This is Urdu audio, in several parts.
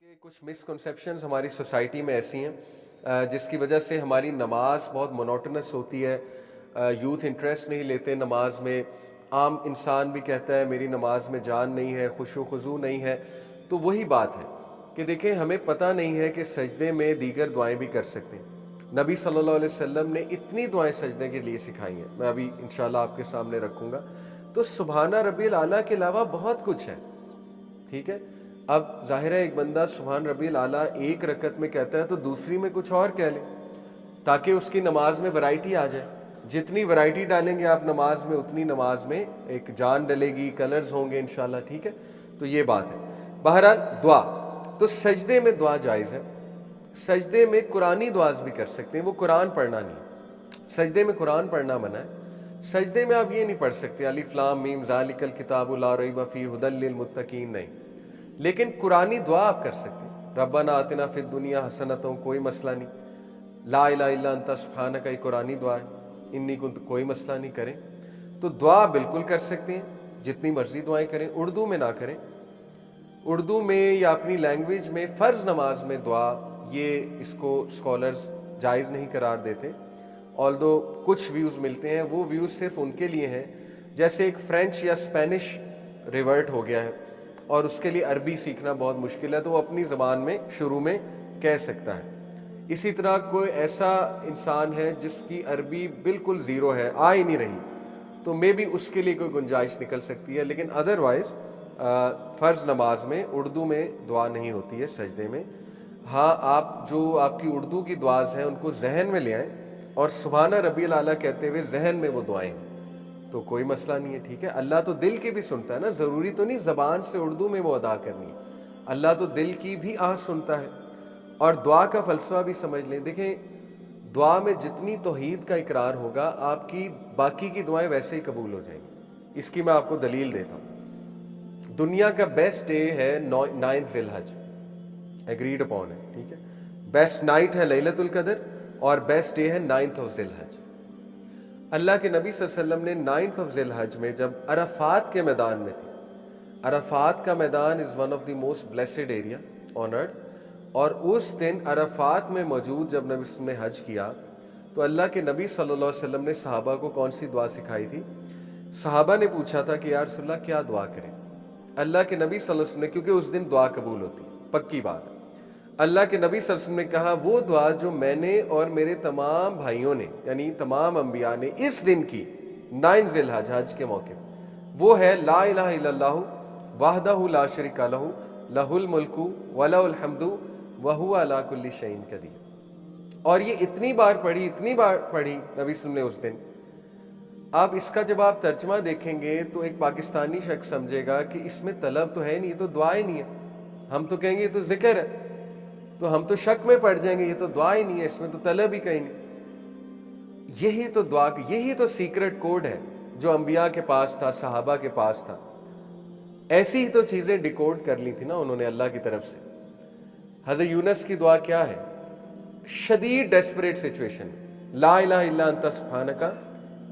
کہ کچھ مسکنسیپشنز ہماری سوسائٹی میں ایسی ہیں جس کی وجہ سے ہماری نماز بہت مونوٹنس ہوتی ہے. یوتھ انٹرسٹ نہیں لیتے نماز میں. عام انسان بھی کہتا ہے میری نماز میں جان نہیں ہے, خشوع و خضوع نہیں ہے. تو وہی بات ہے کہ دیکھیں ہمیں پتہ نہیں ہے کہ سجدے میں دیگر دعائیں بھی کر سکتے ہیں. نبی صلی اللہ علیہ وسلم نے اتنی دعائیں سجدے کے لیے سکھائی ہیں, میں ابھی انشاءاللہ آپ کے سامنے رکھوں گا. تو سبحانہ ربی الاعلیٰ کے علاوہ بہت کچھ ہے. ٹھیک ہے, اب ظاہر ہے ایک بندہ سبحان ربی الاعلیٰ ایک رکعت میں کہتا ہے تو دوسری میں کچھ اور کہہ لے تاکہ اس کی نماز میں ورائٹی آ جائے. جتنی ورائٹی ڈالیں گے آپ نماز میں اتنی نماز میں ایک جان ڈلے گی, کلرز ہوں گے انشاءاللہ. ٹھیک ہے, تو یہ بات ہے. بہرحال دعا تو سجدے میں دعا جائز ہے. سجدے میں قرآنی دعاز بھی کر سکتے ہیں, وہ قرآن پڑھنا نہیں. سجدے میں قرآن پڑھنا منع ہے. سجدے میں آپ یہ نہیں پڑھ سکتے الف لام میم ذالک الکتاب لا ریب فیہ ھدی للمتقین, نہیں. لیکن قرآنی دعا آپ کر سکتے ہیں. ربنا آتنا فی الدنیا حسنۃ, کوئی مسئلہ نہیں. لا الہ الا انت سبحانک, یہ قرآنی دعا ہے. انی کنت, کوئی مسئلہ نہیں. کریں تو دعا بالکل کر سکتے ہیں, جتنی مرضی دعائیں کریں. اردو میں نہ کریں. اردو میں یا اپنی لینگویج میں فرض نماز میں دعا, یہ اس کو اسکالرز جائز نہیں قرار دیتے. آلدو کچھ ویوز ملتے ہیں, وہ ویوز صرف ان کے لیے ہیں جیسے ایک فرینچ یا اسپینش ریورٹ ہو گیا ہے اور اس کے لیے عربی سیکھنا بہت مشکل ہے, تو وہ اپنی زبان میں شروع میں کہہ سکتا ہے. اسی طرح کوئی ایسا انسان ہے جس کی عربی بالکل زیرو ہے, آ ہی نہیں رہی, تو مے بھی اس کے لیے کوئی گنجائش نکل سکتی ہے. لیکن ادروائز فرض نماز میں اردو میں دعا نہیں ہوتی ہے سجدے میں. ہاں, آپ جو آپ کی اردو کی دعاز ہیں ان کو ذہن میں لے آئیں اور سبحانہ ربی الاعلیٰ کہتے ہوئے ذہن میں وہ دعائیں, تو کوئی مسئلہ نہیں ہے. ٹھیک ہے, اللہ تو دل کی بھی سنتا ہے نا, ضروری تو نہیں زبان سے اردو میں وہ ادا کرنی ہے. اللہ تو دل کی بھی آواز سنتا ہے. اور دعا کا فلسفہ بھی سمجھ لیں. دیکھیں دعا میں جتنی توحید کا اقرار ہوگا آپ کی باقی کی دعائیں ویسے ہی قبول ہو جائیں گی. اس کی میں آپ کو دلیل دیتا ہوں. دنیا کا بیسٹ ڈے ہے 9 ذی الحج, ایگریڈ اپون ہے. ٹھیک ہے, بیسٹ نائٹ ہے لیلۃ القدر اور بیسٹ ڈے ہے 9 ذی الحج. اللہ کے نبی صلی اللہ علیہ وسلم نے 9 ذی الحج میں جب عرفات کے میدان میں تھے, عرفات کا میدان is one of the most blessed area on earth, اور اس دن عرفات میں موجود جب نبی صلی اللہ علیہ وسلم نے حج کیا تو اللہ کے نبی صلی اللہ علیہ وسلم نے صحابہ کو کون سی دعا سکھائی تھی؟ صحابہ نے پوچھا تھا کہ یا رسول اللہ کیا دعا کریں. اللہ کے نبی صلی اللہ علیہ وسلم نے, کیونکہ اس دن دعا قبول ہوتی ہے, پکی بات ہے, اللہ کے نبی صلی اللہ علیہ وسلم نے کہا وہ دعا جو میں نے اور میرے تمام بھائیوں نے یعنی تمام انبیاء نے اس دن کی 9 ذی الحج حج کے موقع وہ ہے لا الہ الا اللہ وحدہ لا شریک لہ لہ الملک ولہ الحمد وہو علی کل شیء قدیر. اور یہ اتنی بار پڑھی نبی صلی اللہ علیہ وسلم نے اس دن. اب اس کا جب آپ ترجمہ دیکھیں گے تو ایک پاکستانی شخص سمجھے گا کہ اس میں طلب تو ہے نہیں, یہ تو دعا ہی نہیں ہے. ہم تو کہیں گے یہ تو ذکر ہے, تو ہم تو شک میں پڑ جائیں گے, یہ تو دعا ہی نہیں ہے, اس میں تو طلب ہی کہیں نہیں. یہی تو دعا, یہی تو سیکرٹ کوڈ ہے جو انبیاء کے پاس تھا, صحابہ کے پاس تھا. ایسی ہی تو چیزیں ڈیکوڈ کر لی تھی نا انہوں نے اللہ کی طرف سے. حضرت یونس کی دعا کیا ہے؟ شدید ڈیسپریٹ سچویشن, لا الہ الا انت سبحانک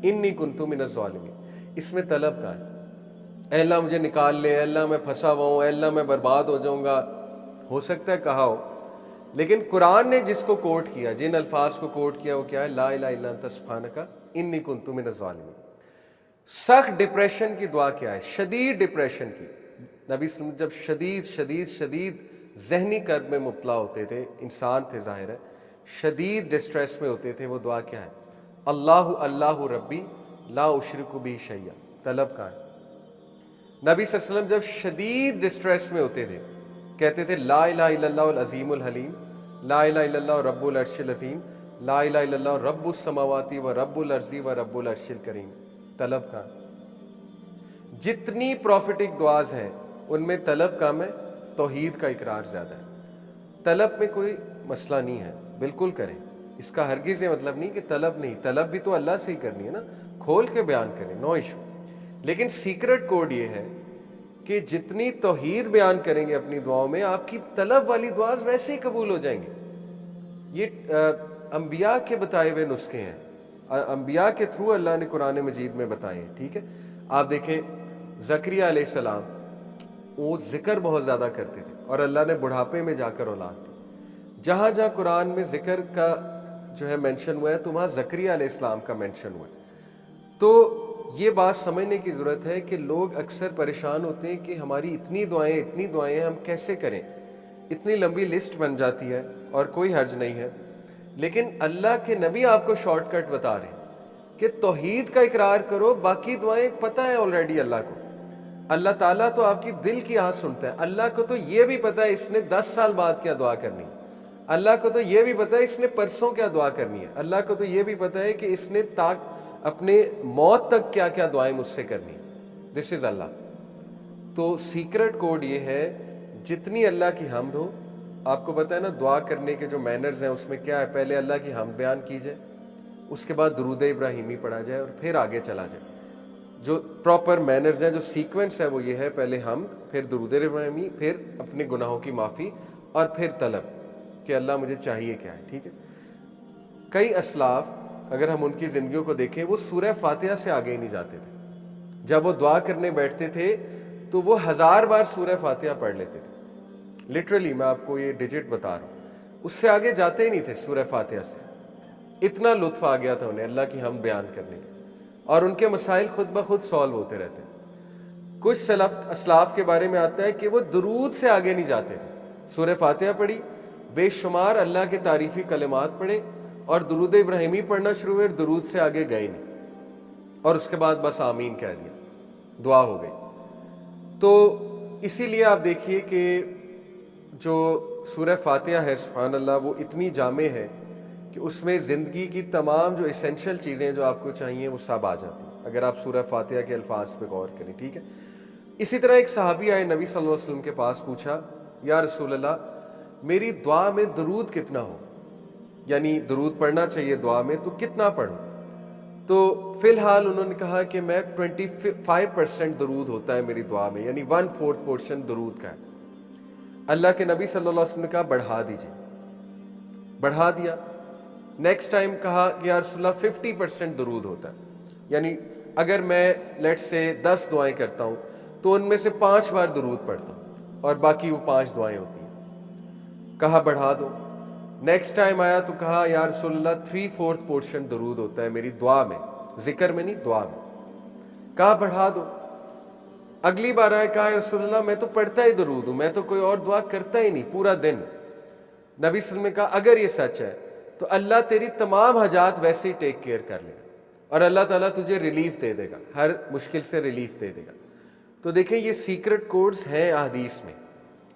انی کنت من الظالمین. اس میں طلب کا ہے, اے اللہ مجھے نکال لے, اے اللہ میں پھنسا ہوا ہوں, اے اللہ میں برباد ہو جاؤں گا. ہو سکتا ہے کہا ہو, لیکن قرآن نے جس کو کوٹ کیا, جن الفاظ کو کوٹ کیا, وہ کیا ہے؟ لا الہ الا انت سبحانک انی کنت من الظالمین. سخت ڈپریشن کی دعا کیا ہے؟ شدید ڈپریشن کی. نبی صلی اللہ علیہ وسلم جب شدید شدید شدید ذہنی کرب میں مبتلا ہوتے تھے, انسان تھے ظاہر ہے, شدید ڈسٹریس میں ہوتے تھے, وہ دعا کیا ہے؟ اللہ اللہ ربی لا اشرک بہ شیئا. طلب کا ہے. نبی صلی اللہ علیہ وسلم جب شدید ڈسٹریس میں ہوتے تھے کہتے تھے لا الہ الا اللہ العظیم الحلیم, لا الہ الا اللہ رب العرش العظیم, لا الہ الا اللہ رب السماوات و رب الارض و رب العرش الکریم. طلب کا. جتنی پروفیٹک دعاز ہیں ان میں طلب کم ہے, توحید کا اقرار زیادہ ہے. طلب میں کوئی مسئلہ نہیں ہے, بالکل کریں. اس کا ہرگز یہ مطلب نہیں کہ طلب نہیں, طلب بھی تو اللہ سے ہی کرنی ہے نا, کھول کے بیان کریں, نو ایشو. لیکن سیکرٹ کوڈ یہ ہے کہ جتنی توحید بیان کریں گے اپنی دعاؤں میں, آپ کی طلب والی دعاز ویسے ہی قبول ہو جائیں گے. یہ انبیاء کے بتائے ہوئے نسخے ہیں, انبیاء کے تھرو اللہ نے قرآن مجید میں بتائے ہیں. ٹھیک ہے, آپ دیکھیں زکریا علیہ السلام وہ ذکر بہت زیادہ کرتے تھے, اور اللہ نے بڑھاپے میں جا کر اولاد دی۔ جہاں جہاں قرآن میں ذکر کا جو ہے مینشن ہوا ہے تو وہاں زکریا علیہ السلام کا مینشن ہوا ہے۔ تو یہ بات سمجھنے کی ضرورت ہے کہ لوگ اکثر پریشان ہوتے ہیں کہ ہماری اتنی دعائیں ہم کیسے کریں، اتنی لمبی لسٹ بن جاتی ہے اور کوئی حرج نہیں ہے، لیکن اللہ کے نبی آپ کو شارٹ کٹ بتا رہے ہیں کہ توحید کا اقرار کرو، باقی دعائیں پتہ ہے آلریڈی اللہ کو۔ اللہ تعالیٰ تو آپ کی دل کی آواز سنتا ہے، اللہ کو تو یہ بھی پتہ ہے اس نے 10 سال بعد کیا دعا کرنی ہے، اللہ کو تو یہ بھی پتہ ہے اس نے پرسوں کیا دعا کرنی ہے، اللہ کو تو یہ بھی پتہ ہے کہ اس نے اپنے موت تک کیا کیا دعائیں مجھ سے کرنی ہے۔ دس از اللہ۔ تو سیکرٹ کوڈ یہ ہے، جتنی اللہ کی حمد ہو، آپ کو پتہ ہے نا دعا کرنے کے جو مینرز ہیں اس میں کیا ہے، پہلے اللہ کی حمد بیان کی جائے، اس کے بعد درود ابراہیمی پڑھا جائے اور پھر آگے چلا جائے۔ جو پراپر مینرز ہیں، جو سیکوینس ہے وہ یہ ہے، پہلے حمد، پھر درود ابراہیمی، پھر اپنے گناہوں کی معافی اور پھر طلب کہ اللہ مجھے چاہیے کیا ہے، ٹھیک ہے۔ کئی اسلاف اگر ہم ان کی زندگیوں کو دیکھیں، وہ سورہ فاتحہ سے آگے ہی نہیں جاتے تھے۔ جب وہ دعا کرنے بیٹھتے تھے تو وہ 1000 بار سورہ فاتحہ پڑھ لیتے تھے، لٹرلی میں آپ کو یہ ڈیجٹ بتا رہا ہوں، اس سے آگے جاتے ہی نہیں تھے سورہ فاتحہ سے۔ اتنا لطف آ گیا تھا انہیں اللہ کی حمد بیان کرنے کے، اور ان کے مسائل خود بخود سالو ہوتے رہتے ہیں۔ کچھ اسلاف کے بارے میں آتا ہے کہ وہ درود سے آگے نہیں جاتے تھے، سورہ فاتحہ پڑھی، بے شمار اللہ کے تعریفی کلمات پڑھے اور درود ابراہیمی پڑھنا شروع ہوئے، درود سے آگے گئے نہیں، اور اس کے بعد بس آمین کہہ دیا، دعا ہو گئی۔ تو اسی لیے آپ دیکھیے کہ جو سورہ فاتحہ ہے سبحان اللہ، وہ اتنی جامع ہے کہ اس میں زندگی کی تمام جو ایسینشل چیزیں جو آپ کو چاہیے وہ سب آ جاتی ہیں اگر آپ سورہ فاتحہ کے الفاظ پہ غور کریں، ٹھیک ہے۔ اسی طرح ایک صحابی آئے نبی صلی اللہ علیہ وسلم کے پاس، پوچھا یا رسول اللہ میری دعا میں درود کتنا ہو، یعنی درود پڑھنا چاہیے دعا میں، تو کتنا پڑھوں؟ تو فی الحال انہوں نے کہا کہ میں 25% درود ہوتا ہے میری دعا میں، یعنی 1/4 پورشن درود کا ہے۔ اللہ کے نبی صلی اللہ علیہ وسلم نے کہا بڑھا دیجیے، بڑھا دیا۔ نیکسٹ ٹائم کہا کہ یا رسول اللہ 50% درود ہوتا ہے، یعنی اگر میں لیٹ سے 10 دعائیں کرتا ہوں تو ان میں سے 5 بار درود پڑھتا ہوں اور باقی وہ 5 دعائیں ہوتی ہیں۔ کہا بڑھا دو۔ نیکسٹ ٹائم آیا تو کہا یا رسول اللہ 3/4 پورشن درود ہوتا ہے میری دعا میں، ذکر میں نہیں، دعا میں۔ کہا بڑھا دو۔ اگلی بار آیا، کہا یا رسول اللہ میں تو پڑھتا ہی درود ہوں، میں تو کوئی اور دعا کرتا ہی نہیں پورا دن۔ نبی صلی اللہ علیہ وسلم نے کہا اگر یہ سچ ہے تو اللہ تیری تمام حاجات ویسے ہی ٹیک کیئر کر لے گا اور اللہ تعالیٰ تجھے ریلیف دے دے گا، ہر مشکل سے ریلیف دے دے گا۔ تو دیکھیں یہ سیکرٹ کوڈز ہیں احادیث میں،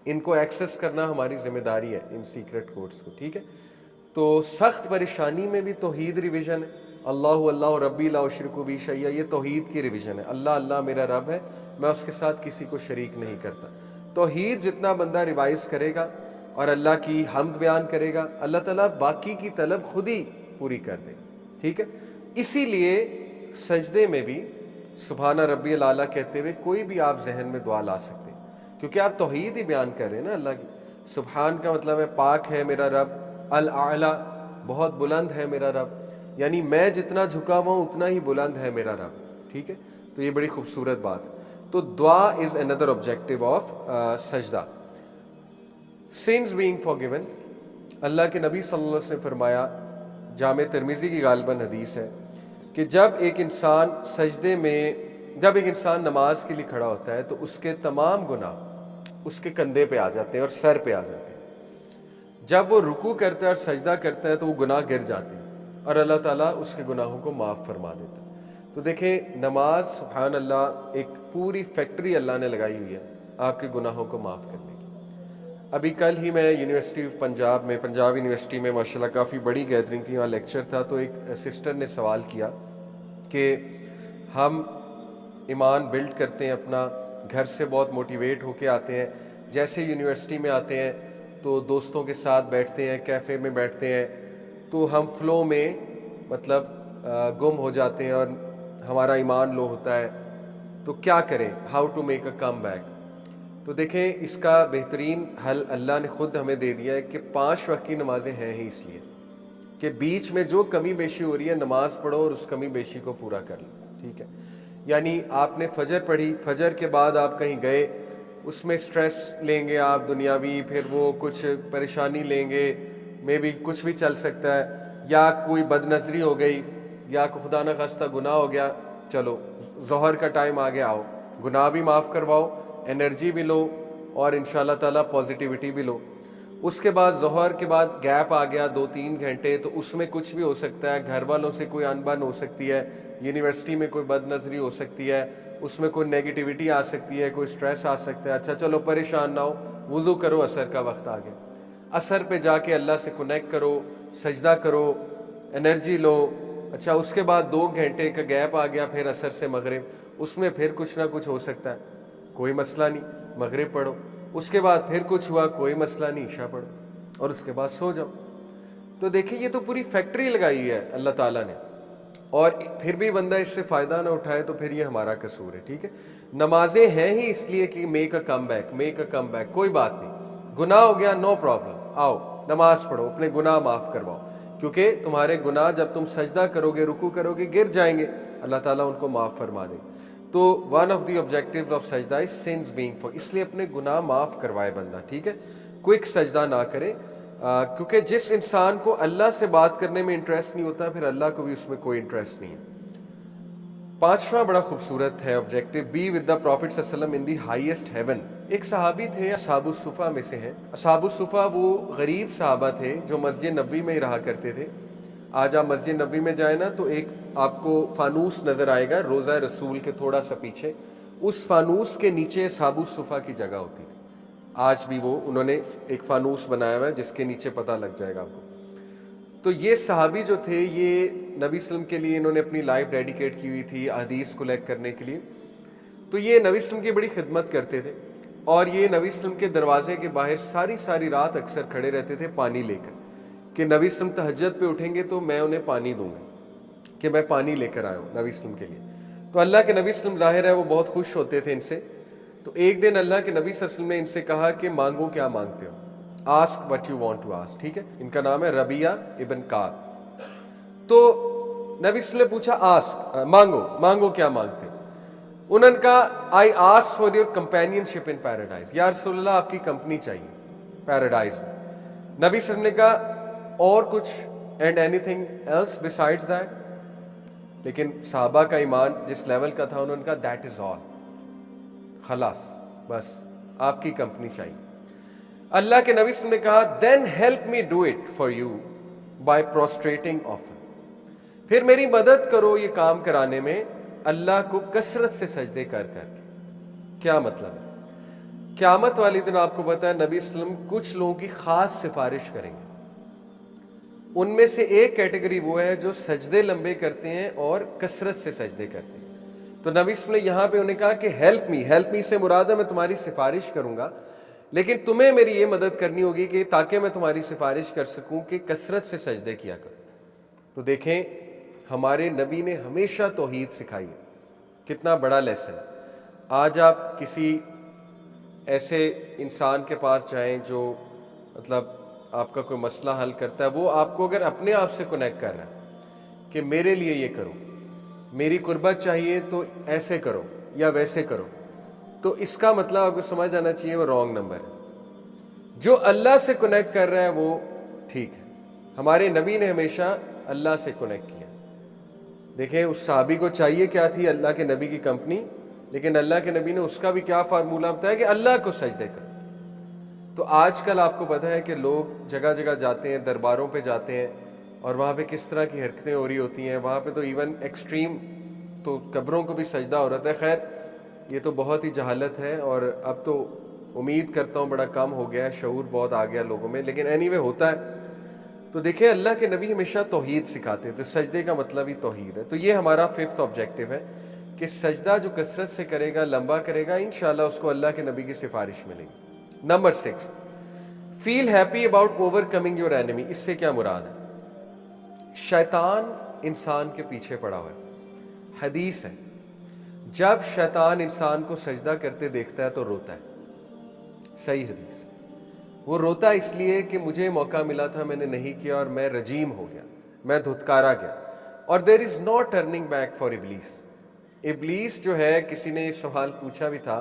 ان کو ایکسس کرنا ہماری ذمہ داری ہے، ان سیکرٹ کوڈز کو، ٹھیک ہے۔ تو سخت پریشانی میں بھی توحید ریویژن ہے، اللہ اللہ ربی لا اشرک بہ شیئا، یہ توحید کی ریویژن ہے، اللہ اللہ میرا رب ہے، میں اس کے ساتھ کسی کو شریک نہیں کرتا۔ توحید جتنا بندہ ریوائز کرے گا اور اللہ کی حمد بیان کرے گا، اللہ تعالیٰ باقی کی طلب خود ہی پوری کر دے گا، ٹھیک ہے۔ اسی لیے سجدے میں بھی سبحان ربی الاعلیٰ کہتے ہوئے کوئی بھی آپ ذہن میں دعا لا سکتے ہیں، کیونکہ آپ توحید ہی بیان کر رہے ہیں نا اللہ کی۔ سبحان کا مطلب ہے پاک ہے میرا رب، الاعلیٰ بہت بلند ہے میرا رب، یعنی میں جتنا جھکا ہوا ہوں اتنا ہی بلند ہے میرا رب، ٹھیک ہے۔ تو یہ بڑی خوبصورت بات ہے۔ تو دعا از اندر آبجیکٹو آف سجدہ۔ سینز بینگ فارگیون، اللہ کے نبی صلی اللہ علیہ وسلم نے فرمایا، جامع ترمذی کی غالباً حدیث ہے، کہ جب ایک انسان نماز کے لیے کھڑا ہوتا ہے تو اس کے تمام گناہ اس کے کندھے پہ آ جاتے ہیں اور سر پہ آ جاتے ہیں۔ جب وہ رکوع کرتا ہے اور سجدہ کرتا ہے تو وہ گناہ گر جاتے ہیں اور اللہ تعالیٰ اس کے گناہوں کو معاف فرما دیتا ہے۔ تو دیکھیں نماز سبحان اللہ ایک پوری فیکٹری اللہ نے لگائی ہوئی ہے آپ کے گناہوں کو معاف کرنے کی۔ ابھی کل ہی میں یونیورسٹی آف پنجاب میں، پنجاب یونیورسٹی میں ماشاءاللہ کافی بڑی گیدرنگ تھی، وہاں لیکچر تھا، تو ایک سسٹر نے سوال کیا کہ ہم ایمان بلڈ کرتے ہیں اپنا، گھر سے بہت موٹیویٹ ہو کے آتے ہیں، جیسے یونیورسٹی میں آتے ہیں تو دوستوں کے ساتھ بیٹھتے ہیں، کیفے میں بیٹھتے ہیں، تو ہم فلو میں مطلب گم ہو جاتے ہیں اور ہمارا ایمان لو ہوتا ہے، تو کیا کریں، how to make a comeback. تو دیکھیں اس کا بہترین حل اللہ نے خود ہمیں دے دیا ہے کہ 5 وقت کی نمازیں ہیں ہی اس لیے کہ بیچ میں جو کمی بیشی ہو رہی ہے نماز پڑھو اور اس کمی بیشی کو پورا کر لو، ٹھیک ہے۔ یعنی آپ نے فجر پڑھی، فجر کے بعد آپ کہیں گئے اس میں سٹریس لیں گے آپ دنیاوی، پھر وہ کچھ پریشانی لیں گے، میں بھی کچھ بھی چل سکتا ہے، یا کوئی بد نظری ہو گئی، یا کوئی خدا نہ خواستہ گناہ ہو گیا، چلو ظہر کا ٹائم آ گیا، آؤ گناہ بھی معاف کرواؤ، انرجی بھی لو، اور انشاءاللہ تعالیٰ پازیٹیوٹی بھی لو۔ اس کے بعد ظہر کے بعد گیپ آ گیا 2-3 گھنٹے، تو اس میں کچھ بھی ہو سکتا ہے، گھر والوں سے کوئی انبن ہو سکتی ہے، یونیورسٹی میں کوئی بد نظری ہو سکتی ہے، اس میں کوئی نیگیٹیوٹی آ سکتی ہے، کوئی سٹریس آ سکتا ہے۔ اچھا چلو پریشان نہ ہو، وضو کرو، عصر کا وقت آ گیا، عصر پہ جا کے اللہ سے کنیکٹ کرو، سجدہ کرو، انرجی لو۔ اچھا اس کے بعد 2 گھنٹے کا گیپ آ گیا، پھر عصر سے مغرب، اس میں پھر کچھ نہ کچھ ہو سکتا ہے، کوئی مسئلہ نہیں، مغرب پڑھو۔ اس کے بعد پھر کچھ ہوا، کوئی مسئلہ نہیں، عشاء پڑھو، اور اس کے بعد سو جاؤ۔ تو دیکھیں یہ تو پوری فیکٹری لگائی ہے اللہ تعالیٰ نے، اور پھر بھی بندہ اس سے فائدہ نہ اٹھائے تو پھر یہ ہمارا قصور ہے، ٹھیک ہے۔ نمازیں ہیں ہی اس لیے کہ make a come back, make a come back, کوئی بات نہیں، گناہ ہو گیا نو پرابلم، آؤ نماز پڑھو، اپنے گناہ معاف کرواؤ، کیونکہ تمہارے گناہ جب تم سجدہ کرو گے، رکوع کرو گے، گر جائیں گے، اللہ تعالیٰ ان کو معاف فرما دے۔ تو one of the objectives of سجدہ از سنس بینگ فور، اس لیے اپنے گناہ معاف کروائے بندہ، ٹھیک ہے، کوئک سجدہ نہ کرے، کیونکہ جس انسان کو اللہ سے بات کرنے میں انٹرسٹ نہیں ہوتا، پھر اللہ کو بھی اس میں کوئی انٹرسٹ نہیں ہے۔ 5واں بڑا خوبصورت ہے objective, be with the prophet صلی اللہ علیہ وسلم ان دی ہائیسٹ ہیون۔ ایک صحابی تھے، اصحاب الصفہ میں سے ہیں۔ اصحاب الصفہ وہ غریب صحابہ تھے جو مسجد نبوی میں ہی رہا کرتے تھے۔ آج آپ مسجد نبوی میں جائیں نا تو ایک آپ کو فانوس نظر آئے گا روضہ رسول کے تھوڑا سا پیچھے، اس فانوس کے نیچے اصحاب الصفہ کی جگہ ہوتی تھی۔ آج بھی وہ انہوں نے ایک فانوس بنایا ہوا ہے جس کے نیچے پتہ لگ جائے گا آپ کو۔ تو یہ صحابی جو تھے، یہ نبی صلی اللہ علیہ وسلم کے لیے انہوں نے اپنی لائف ڈیڈیکیٹ کی ہوئی تھی حدیث کلیکٹ کرنے کے لیے۔ تو یہ نبی صلی اللہ علیہ وسلم کی بڑی خدمت کرتے تھے، اور یہ نبی صلی اللہ علیہ وسلم کے دروازے کے باہر ساری رات اکثر کھڑے رہتے تھے پانی لے کر، کہ نبی صلی اللہ علیہ وسلم تہجد پہ اٹھیں گے تو میں انہیں پانی دوں گا، کہ میں پانی لے کر آیا ہوں نبی صلی اللہ علیہ وسلم کے لیے۔ تو اللہ کے نبی صلی اللہ علیہ وسلم ظاہر ہے وہ بہت خوش ہوتے تھے ان سے۔ تو ایک دن اللہ کے نبی صلی اللہ علیہ وسلم نے ان سے کہا کہ مانگو کیا مانگتے ہو، ask what you want to ask, ٹھیک ہے۔ ان کا نام ہے ربیہ ابن کعب۔ تو نبی صلی اللہ علیہ وسلم نے پوچھا آسک، مانگو کیا مانگتے ہو؟ انہوں نے کہا I ask for your companion ship in paradise, یا رسول اللہ آپ کی کمپنی چاہیے پیراڈائز میں۔ نبی صلی اللہ علیہ وسلم نے کہا اور کچھ، and anything else besides that? لیکن صحابہ کا ایمان جس لیول کا تھا، انہوں نے کہا دیٹ از آل، خلاص بس آپ کی کمپنی چاہیے۔ اللہ کے نبی صلی اللہ علیہ وسلم نے کہا then help me do it for you by prostrating often, پھر میری مدد کرو یہ کام کرانے میں اللہ کو کثرت سے سجدے کر کے۔ کیا مطلب ہے؟ قیامت والی دن آپ کو پتا ہے نبی صلی اللہ علیہ وسلم کچھ لوگوں کی خاص سفارش کریں گے، ان میں سے ایک کیٹیگری وہ ہے جو سجدے لمبے کرتے ہیں اور کثرت سے سجدے کرتے ہیں۔ تو نبی صلی اللہ علیہ وسلم نے یہاں پہ انہیں کہا کہ ہیلپ می سے مراد ہے میں تمہاری سفارش کروں گا، لیکن تمہیں میری یہ مدد کرنی ہوگی کہ تاکہ میں تمہاری سفارش کر سکوں کہ کثرت سے سجدے کیا کرو۔ تو دیکھیں ہمارے نبی نے ہمیشہ توحید سکھائی ہے، کتنا بڑا لیسن۔ آج آپ کسی ایسے انسان کے پاس جائیں جو مطلب آپ کا کوئی مسئلہ حل کرتا ہے، وہ آپ کو اگر اپنے آپ سے کنیکٹ کر رہا ہے کہ میرے لیے یہ کرو، میری قربت چاہیے تو ایسے کرو یا ویسے کرو، تو اس کا مطلب آپ کو سمجھ آنا چاہیے وہ رانگ نمبر ہے۔ جو اللہ سے کنیکٹ کر رہا ہے وہ ٹھیک ہے۔ ہمارے نبی نے ہمیشہ اللہ سے کنیکٹ کیا۔ دیکھیں اس صحابی کو چاہیے کیا تھی، اللہ کے نبی کی کمپنی، لیکن اللہ کے نبی نے اس کا بھی کیا فارمولہ بتایا کہ اللہ کو سجدے کرو۔ تو آج کل آپ کو پتہ ہے کہ لوگ جگہ جگہ جاتے ہیں، درباروں پہ جاتے ہیں، اور وہاں پہ کس طرح کی حرکتیں ہو رہی ہوتی ہیں، وہاں پہ تو ایون ایکسٹریم تو قبروں کو بھی سجدہ ہو رہا ہے۔ خیر یہ تو بہت ہی جہالت ہے، اور اب تو امید کرتا ہوں بڑا کم ہو گیا ہے، شعور بہت آ گیا لوگوں میں، لیکن اینی وے ہوتا ہے۔ تو دیکھیں اللہ کے نبی ہمیشہ توحید سکھاتے ہیں، تو سجدے کا مطلب ہی توحید ہے۔ تو یہ ہمارا 5th آبجیکٹیو ہے کہ سجدہ جو کثرت سے کرے گا، لمبا کرے گا، انشاءاللہ اس کو اللہ کے نبی کی سفارش ملے گی۔ Number 6، feel happy about overcoming your enemy. اس سے کیا مراد ہے؟ شیطان انسان کے پیچھے پڑا ہوا ہے، حدیث ہے جب شیطان انسان کو سجدہ کرتے دیکھتا ہے تو روتا ہے، صحیح حدیث۔ وہ روتا اس لیے کہ مجھے موقع ملا تھا، میں نے نہیں کیا، اور میں رجیم ہو گیا، میں دھتکارا گیا، اور دیر از نو ٹرننگ بیک فار ابلیس۔ ابلیس جو ہے، کسی نے یہ سوال پوچھا بھی تھا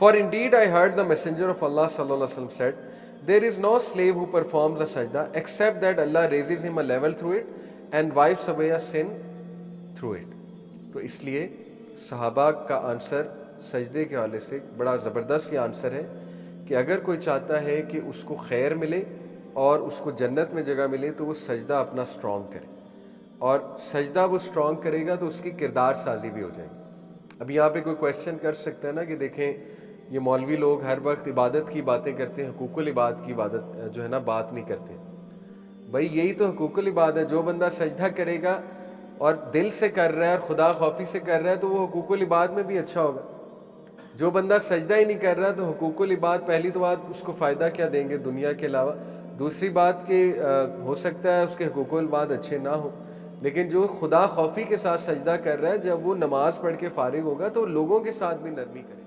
For indeed I heard the messenger of Allah sallallahu alaihi wasallam said, there is no slave who performs a sajda except that Allah raises him a level through it and wipes away a sin through it. تو اس لیے صحابہ کا آنسر سجدے کے حوالے سے بڑا زبردست یہ آنسر ہے کہ اگر کوئی چاہتا ہے کہ اس کو خیر ملے اور اس کو جنت میں جگہ ملے تو وہ سجدہ اپنا سٹرونگ کرے، اور سجدہ وہ سٹرونگ کرے گا تو اس کی کردار سازی بھی ہو جائے گی۔ اب یہاں پہ کوئی کویسچن کر سکتا ہے نا کہ دیکھیں یہ مولوی لوگ ہر وقت عبادت کی باتیں کرتے ہیں، حقوق العباد کی عبادت جو ہے نا بات نہیں کرتے۔ بھائی یہی تو حقوق العباد ہے، جو بندہ سجدہ کرے گا اور دل سے کر رہا ہے اور خدا خوفی سے کر رہا ہے تو وہ حقوق العباد میں بھی اچھا ہوگا۔ جو بندہ سجدہ ہی نہیں کر رہا تو حقوق العباد پہلی تو بات اس کو فائدہ کیا دیں گے دنیا کے علاوہ، دوسری بات کہ ہو سکتا ہے اس کے حقوق العباد اچھے نہ ہوں، لیکن جو خدا خوفی کے ساتھ سجدہ کر رہا ہے جب وہ نماز پڑھ کے فارغ ہوگا تو لوگوں کے ساتھ بھی نرمی کرے۔